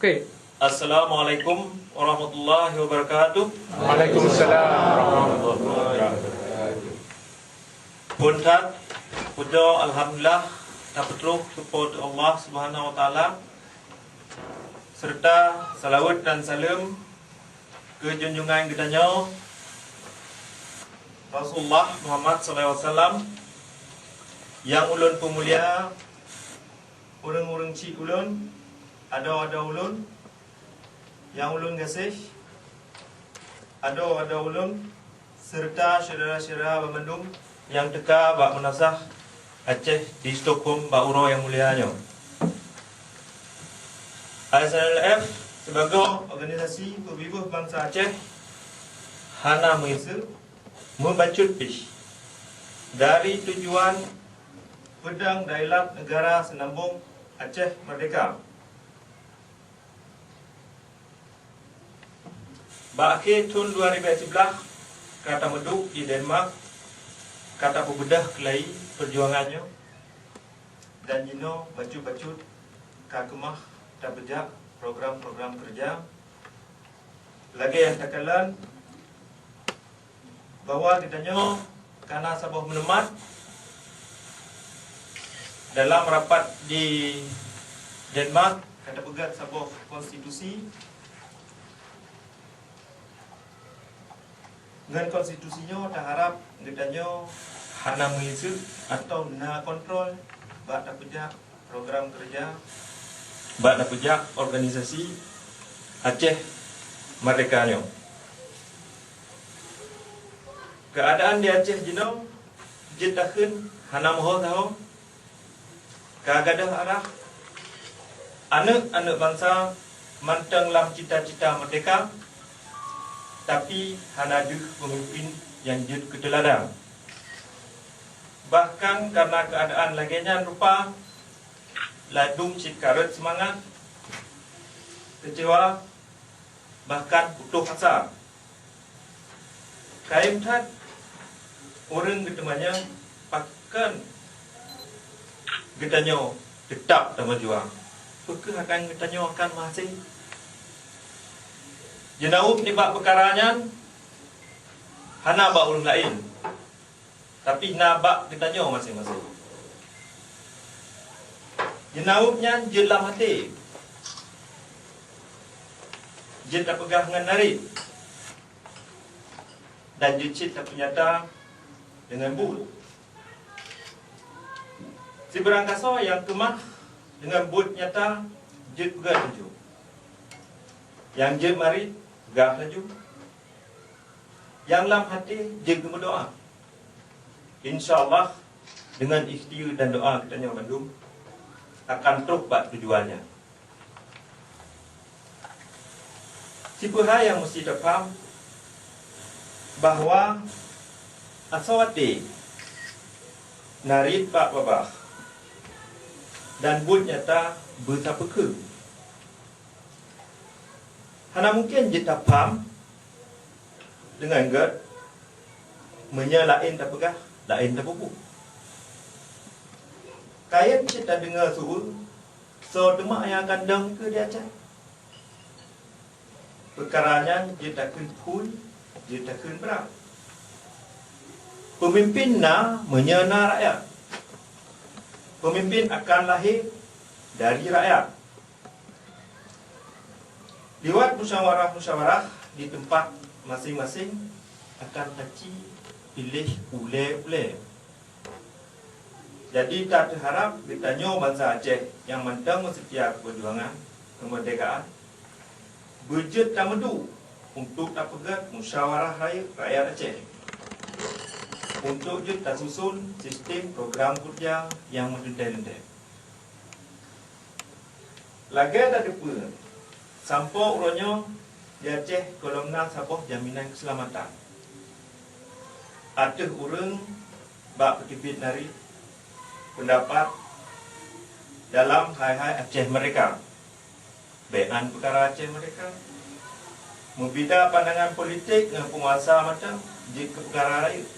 Okey. Assalamualaikum warahmatullahi wabarakatuh. Waalaikumsalam warahmatullahi wabarakatuh. Puntat, puja alhamdulillah, tapetruh support Allah Subhanahu wa taala. Serta salawat dan salam ke junjungan kitanya Rasulullah Muhammad sallallahu alaihi wasallam yang ulun pemulia, urang-urang cik ulun, ada ulun yang ulun kasih, ada ulun serta saudara-saudara Bandung yang teka bak menasah Aceh di Stockholm bak uro yang mulianya. ASNLF sebagai organisasi perwibuh bangsa Aceh hana mengisi membacut pish dari tujuan pedang dialog negara senambung Aceh Merdeka. Berakhir tahun 2011 kata meduk di Denmark, kata perbedah kelai perjuangannya dan jino bacut-bacut kakemah tak bejak program-program kerja lagi yang takalan bahwa ditanya karena sabah menemat dalam rapat di Denmark kata pegat sabah konstitusi. Dengan konstitusinya tak harap ditanya hana mengisu atau na kontrol bak tak pejak program kerja bak tak pejak organisasi Aceh Merdeka nyo. Keadaan di Aceh jino jid tahun hana moho tahu kagadah arah anak-anak bangsa manteng lam cita-cita merdeka tapi hana ada pemimpin yang jid keteladan. Bahkan karena keadaan laginya rupa ladung cikarat semangat, kecewa, bahkan putus asa. Kaim tad orang ketemanya pakan getanya tetap dan berjuang. Apakah akan getanya akan masih jenaup ni bak perkaranya hana bak orang lain, tapi nabak ditanya masing-masing. Jenaupnya jelam hati, jen tak pegah dengan narik, dan jecit tak penyata dengan but. Si berangkasa yang kemah dengan but nyata jen pegah tunjuk, yang jen mari pegah laju, yang lam hati jen berdoa. InsyaAllah dengan ikhtiar dan doa kitanya Bandung akan terubat tujuannya. Siapa hal yang mesti faham bahawa asawati narit pak babah dan but nyata betapa ke. Hana mungkin kita faham dengan gad menyalain tak pegah, lain tak buku. Kaya kita dengar suruh so demak yang kandang ke dia Aceh. Perkaranya dia takkan pun, dia takkan berat. Pemimpin na menyena rakyat. Pemimpin akan lahir dari rakyat. Lewat musyawarah-musyawarah di tempat masing-masing akan kaci pilih ule-ule. Jadi tak terharap ditanya bangsa Aceh yang mentang setia perjuangan kemerdekaan berjet dan medu untuk tak pegat musyawarah rakyat Aceh untuk jet tak susun sistem program kerja yang mendendam. Lagi tak ada pun sampai urangnya di Aceh kolomna sabah jaminan keselamatan. Ada orang bak petipit nari pendapat dalam hai-hai Aceh mereka, bean perkara Aceh mereka, membida pandangan politik dengan penguasa macam jid ke perkara rakyat,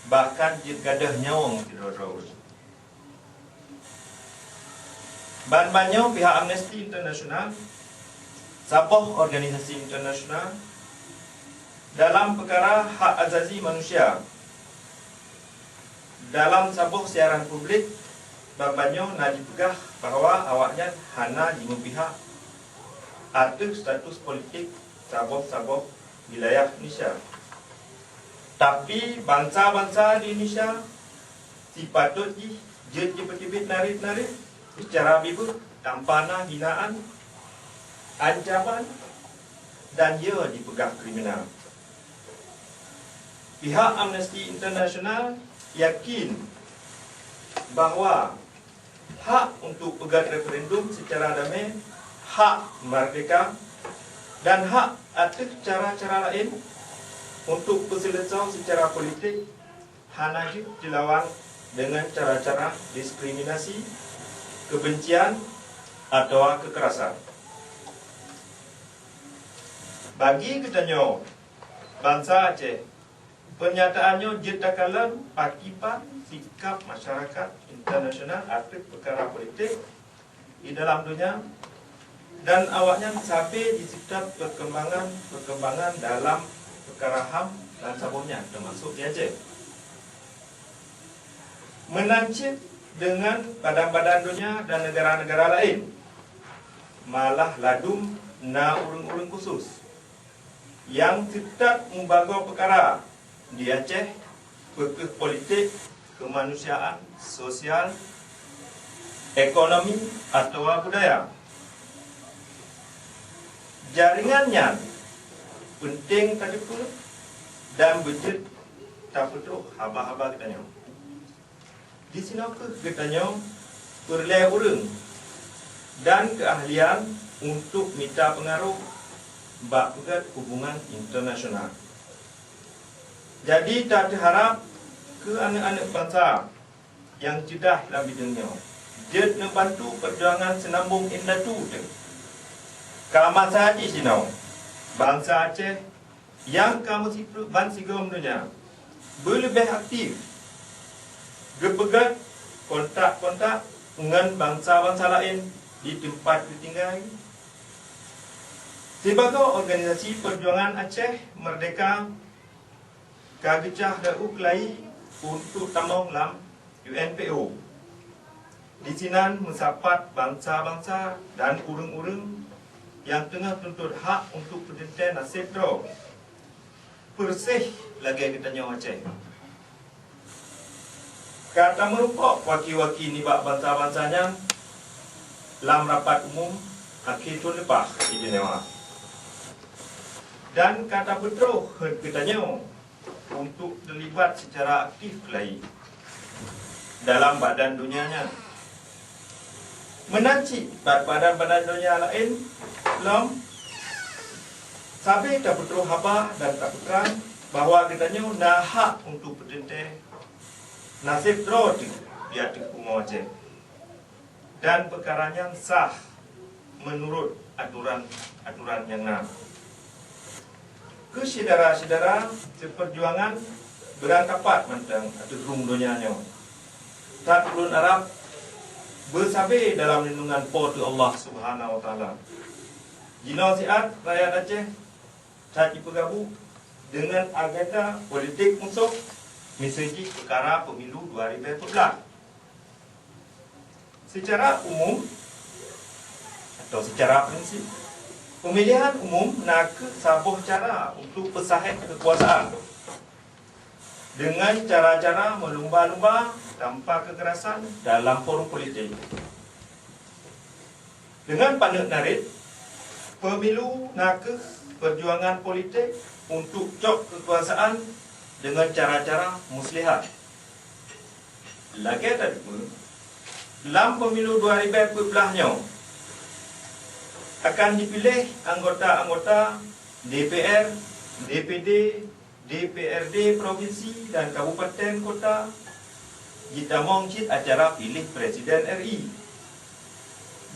bahkan jid gadah nyawang tidak. Ban-bannya pihak Amnesty International, sapoh organisasi internasional dalam perkara hak azazi manusia. Dalam sabuh siaran publik, babanyo nak dipegah bahawa awaknya hana di pihak ada status politik sabuh-sabuh wilayah Indonesia. Tapi bangsa-bangsa di Indonesia sepatut jepit-jepit narit-narit secara bibur tanpa hinaan, ancaman dan ia dipegah kriminal. Pihak Amnesty International yakin bahawa hak untuk pegat referendum secara damai, hak merdeka dan hak atas cara-cara lain untuk berselesau secara politik hanya dilawan dengan cara-cara diskriminasi, kebencian atau kekerasan. Bagi katanya bangsa Aceh, pernyataannya jetakalan akibat sikap masyarakat internasional atas perkara politik di dalam dunia dan awaknya sampai di sekitar perkembangan dalam perkara HAM dan sabunnya termasuk di Aceh. Menancip dengan badan-badan dunia dan negara-negara lain, malah ladum na urung-urung khusus yang tidak membawa perkara di Aceh, perkara politik, kemanusiaan, sosial, ekonomi atau budaya. Jaringannya penting tadi pun dan budget tak betul haba-haba katanya. Di sini katanya perleh urang dan keahlian untuk minta pengaruh bak pegat hubungan internasional. Jadi tak terharap ke anak-anak bangsa yang jedah dalam bidangnya. Dia nak bantu perjuangan senambung indatu tu. Kama sahaja sinau bangsa Aceh yang kamu ban sigom dunia berlebih aktif gepegat kontak-kontak dengan bangsa-bangsa lain di tempat ditinggal. Sebagai organisasi perjuangan Aceh Merdeka kagecah da'u kelai untuk tamong lam UNPO. Di sinan mensapat bangsa-bangsa dan urang-urang yang tengah tuntut hak untuk perdentai nasib draw. Persih lagi katanya Aceh. Kata merupok wakil-wakil ni bak bangsa-bangsanya lam rapat umum akhir tahun lepas di Jenewa. Dan kata betul katanya untuk terlibat secara aktif lain dalam badan dunianya. Menancik badan-badan dunia lain lam sampai tak betul haba dan tak peterang bahawa katanya nak hak untuk berdentai nasib draw di atas umum Aceh dan perkaranya sah menurut aturan yang nak. Ke saudara-saudara seperjuangan berangkapat mentang atau rung dunianya. Tak ulun Arab bersabar dalam lindungan portu Allah Subhanahu Wa Taala. Jino siat rakyat Aceh tak bergabung dengan agenda politik musuh misalnya perkara pemilu 2014. Secara umum atau secara prinsip, pemilihan umum nak sabuh cara untuk pesahet kekuasaan dengan cara-cara melumba-lumba tanpa kekerasan dalam forum politik. Dengan pandang narit, pemilu nak perjuangan politik untuk cok kekuasaan dengan cara-cara muslihat. Lagi tadi pun, dalam pemilu 2014-nya akan dipilih anggota-anggota DPR, DPD, DPRD provinsi dan kabupaten kota kita mengcit acara pilih Presiden RI.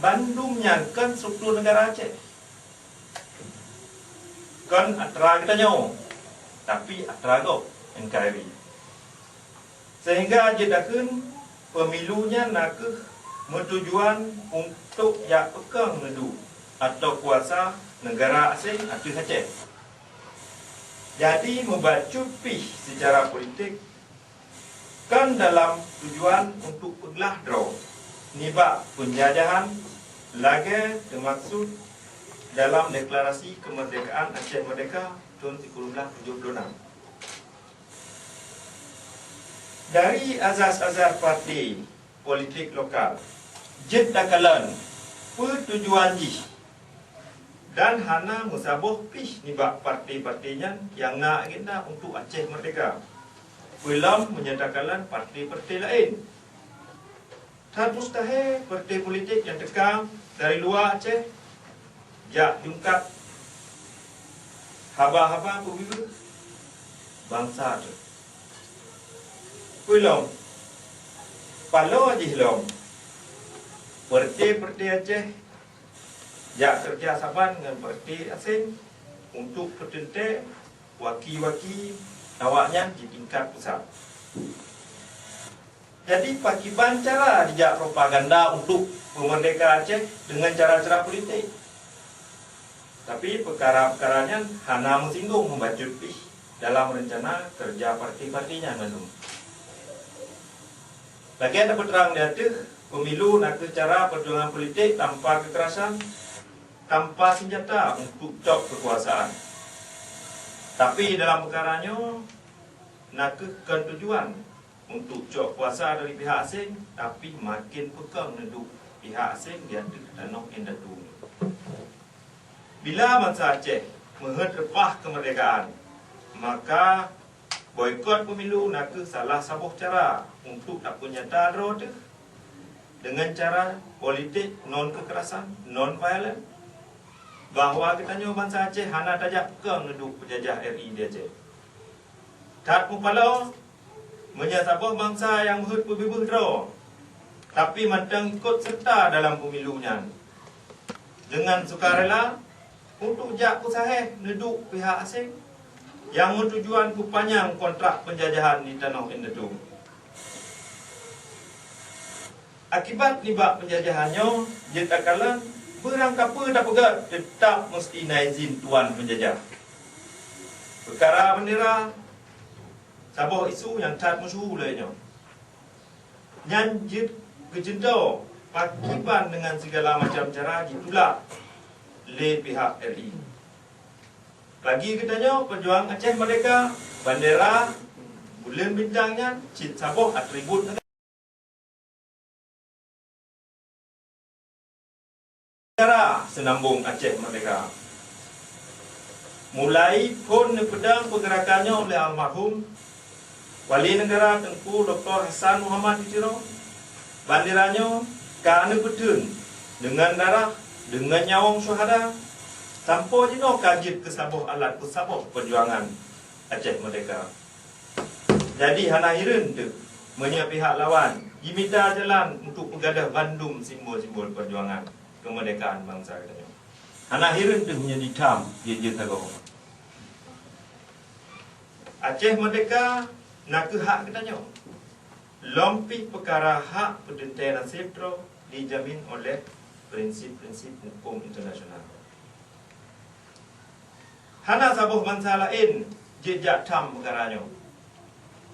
Bandung nyangkan struktur negara Aceh. Kan atra kita nyaw, tapi atra go NKRI. Sehingga jedakan pemilunya nak bertujuan untuk yang pegang nedu atau kuasa negara asing atau Aceh. Jadi membaca pih secara politik kan dalam tujuan untuk pegelah draw nibak penjajahan lagi termaksud dalam deklarasi kemerdekaan Aceh Merdeka tahun 1976. Dari azas-azas parti politik lokal, jet dakalan pertujuan jih dan hana musaboh pih nibak parti-partinya yang nak agenda untuk Aceh Merdeka. Belum menyatakan parti-parti lain. Tak mustahil parti politik yang tekam dari luar Aceh jak jungkat haba-haba pemilu bangsa tu. Belum palo aja belum parti-parti Aceh jak kerjasama dengan parti asing untuk pertentai waki-waki awaknya di tingkat pusat. Jadi pakiban cara dijak propaganda untuk memerdeka Aceh dengan cara-cara politik. Tapi perkara-perkaranya hana mengsinggung membaca pih dalam rencana kerja parti-partinya maklum. Lagi ada peterang dia tu pemilu nak cara perjuangan politik tanpa kekerasan, tanpa senjata untuk cop kekuasaan. Tapi dalam perkaranya nak tujuan untuk cok kuasa dari pihak asing, tapi makin pegang neduk pihak asing dia tanah endatu. Bila bangsa Aceh menghadapah kemerdekaan, maka boikot pemilu nak salah sabuh cara untuk tak punya taro tu dengan cara politik non kekerasan, non violent. Bahawa katanya bangsa Aceh hana tajak pegang neduk penjajah RI di Aceh. Tak mumpalo menyasabah bangsa yang berbubuh draw, tapi matang ikut serta dalam pemilunya dengan sukarela untuk jak usaha neduk pihak asing yang bertujuan kupanjang kontrak penjajahan di tanah Indonesia. Akibat nibak penjajahannya, jetakalan berangkapa tak pegat tetap mesti naik izin tuan penjajah. Perkara bendera sabuh isu yang tak masyhur lainnya. Yang kejendau pakiban dengan segala macam cara ditolak oleh pihak RI. Bagi katanya pejuang Aceh Merdeka, bandera, bulan bintangnya, cit sabuh atribut negara senambung Aceh Merdeka. Mulai pun pedang pergerakannya oleh almarhum Wali Negara Tengku Dr. Hassan Muhammad Ditiro, banderanya kerana betul dengan darah, dengan nyawang syuhada, sampai jino kajit ke sabuh alat sabuh perjuangan Aceh Merdeka. Jadi hana hirin tu menye pihak lawan diminta jalan untuk menggadah bandum simbol-simbol perjuangan kemerdekaan bangsa katanya. Hana hirin tu menjadi tam dia tahu. Aceh Merdeka nak hak katanya. Lompi perkara hak pertentai nasib tro dijamin oleh prinsip-prinsip hukum internasional. Hana sabuh bangsa lain jejak tam perkaranya.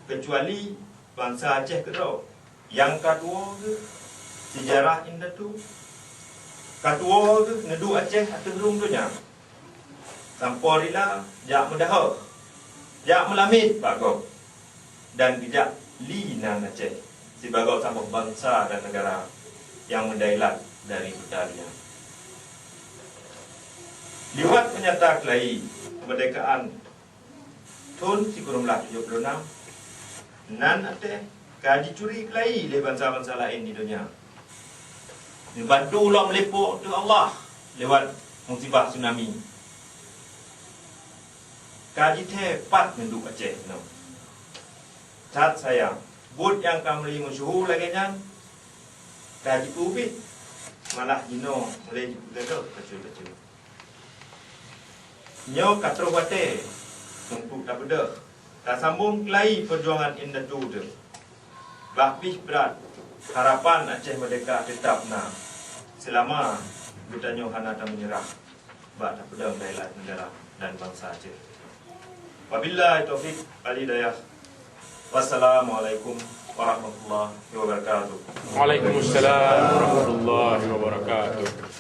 Kecuali bangsa Aceh kedua. Yang kedua ke sejarah indah tu. Kedua ke nedu Aceh atau gerung tu nya. Sampai rila jak mendahak. Jak melamit Pak Gop. Dan tidak linan Aceh sebagai sabuh bangsa dan negara yang mendailat dari betarinya. Liwat menyata kelai kemerdekaan tahun 1976 nan Aceh kaji curi kelai oleh bangsa-bangsa lain di dunia. Dibantu Allah melipuk tu Allah lewat musibah tsunami. Kaji tepat menduk Aceh no. Cat sayang, bud yang kami masyhur lagi nya, kaji ubit, malah jino mulai dipegaduh kecil-kecil. Nyo katro wate, untuk tak beda, tak sambung kelai perjuangan indah tu. Bahbih berat, harapan Aceh Merdeka tetap na selama Gedanyo hana tak menyerah bak tak pedang dailat negara dan bangsa Aceh. Wabillahi taufik wal hidayah. Wassalamualaikum warahmatullahi wabarakatuh. Waalaikumsalam warahmatullahi wabarakatuh.